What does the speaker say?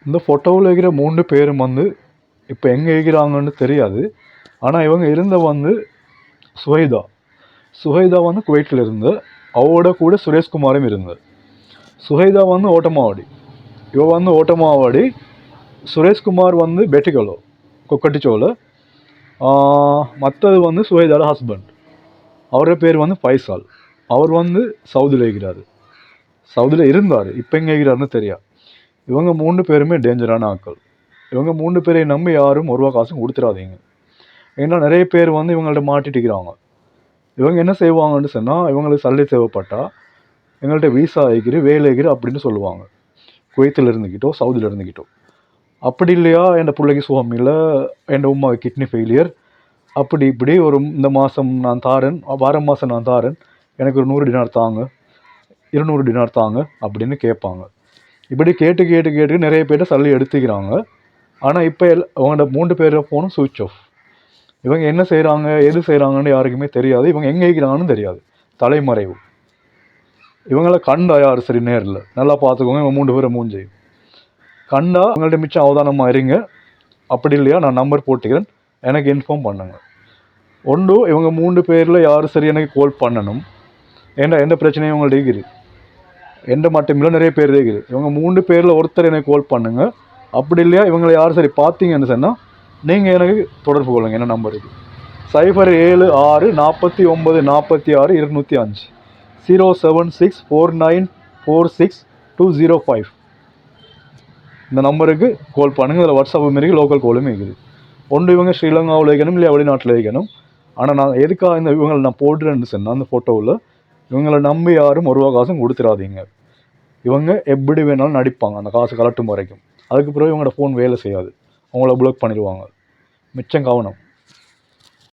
இந்த ஃபோட்டோவில் இருக்கிற 3 பேரும் வந்து இப்போ எங்கே இருக்கிறாங்கன்னு தெரியாது. ஆனால் இவங்க இருந்த வந்து சுஹைதா. சுஹைதா வந்து குவைட்டில் இருந்து, அவரோட கூட சுரேஷ்குமாரும் இருந்து. சுஹைதா வந்து ஓட்டமாவாடி, இவ வந்து ஓட்டமாவாடி. சுரேஷ்குமார் வந்து பெட்டிகலோ கொக்கட்டிச்சோவில். மற்றது வந்து சுஹைதாவோட ஹஸ்பண்ட், அவரோட பேர் வந்து ஃபைசால். அவர் வந்து சவுதியில் இருக்கிறார், சவுதியில் இருந்தார், இப்போ எங்கே இருக்கிறாருன்னு தெரியாது. இவங்க 3 பேருமே டேஞ்சரான ஆட்கள். இவங்க 3 பேரை நம்பி யாரும் ஒரு ரூபா காசும் கொடுத்துடாதீங்க. ஏன்னா நிறைய பேர் வந்து இவங்கள்ட்ட மாட்டிட்டுக்கிறாங்க. இவங்க என்ன செய்வாங்கன்னு சொன்னால், இவங்களுக்கு சல்லி தேவைப்பட்டால் எங்கள்கிட்ட வீசா ஆகிக்கிறு, வேலை ஆகிக்கிறு அப்படின்னு சொல்லுவாங்க. குவைத்தில் இருந்துக்கிட்டோ சவுதியில் இருந்துக்கிட்டோ. அப்படி இல்லையா, என் பிள்ளைக்கு சுகம் இல்லை, என் உமாவுக்கு கிட்னி ஃபெயிலியர், அப்படி இப்படி ஒரு இந்த மாதம் நான் தாரேன், வாரம் மாதம் நான் தாரேன், எனக்கு ஒரு 100 டினார் தாங்க, 200 டினார் தாங்க அப்படின்னு கேட்பாங்க. இப்படி கேட்டு கேட்டு கேட்டு நிறைய பேர்ட்ட சல்லி எடுத்துக்கிறாங்க. ஆனால் இப்போ அவங்களோட 3 பேர் ஃபோனும் சுவிட்ச் ஆஃப். இவங்க என்ன செய்கிறாங்க எது செய்கிறாங்கன்னு யாருக்குமே தெரியாது. இவங்க எங்கே இருக்கிறாங்கன்னு தெரியாது, தலைமறைவு. இவங்கள கண்டா யார் சரி நேரில் நல்லா பார்த்துக்கோங்க. இவங்க 3 பேரை மூஞ்சி கண்டா அவங்கள்ட்ட மிச்சம் அவதானமாக இருங்க. அப்படி இல்லையா நான் நம்பர் போட்டுக்கிறேன், எனக்கு இன்ஃபார்ம் பண்ணுங்க. ஒன்று இவங்க 3 பேரில் யார் சரி எனக்கு கால் பண்ணணும். ஏன்னா எந்த பிரச்சனையும் இவங்கள்ட்ட இருக்குது, எந்த மட்டும் இல்லை நிறைய பேர் இருக்குது. இவங்க 3 பேரில் ஒருத்தர் எனக்கு கால் பண்ணுங்க. அப்படி இல்லையா இவங்களை யார் சரி பார்த்தீங்கன்னு சொன்னால் நீங்கள் எனக்கு தொடர்பு கொள்ளுங்க. என்ன நம்பருக்கு 0764946 205 07649462005. இந்த நம்பருக்கு கால் பண்ணுங்கள். இதில் வாட்ஸ்அப்பும் இருக்குது, லோக்கல் காலும் இருக்குது. ஒன்று இவங்க ஸ்ரீலங்காவில் வைக்கணும், இல்லையா வெளிநாட்டில் வைக்கணும். ஆனால் நான் எதுக்காக இந்த இவங்களை நான் போடுறேன்னு சொன்னால், அந்த ஃபோட்டோவில் இவங்களை நம்பி யாரும் ஒரு ரூபா காசும் கொடுத்துடாதீங்க. இவங்க எப்படி வேணாலும் நடிப்பாங்க அந்த காசு கலட்டும் வரைக்கும். அதுக்கு பிறகு இவங்களோட ஃபோன் வேலை செய்யாது, அவங்கள பிளாக் பண்ணிடுவாங்க. மிச்சம் கவனம்.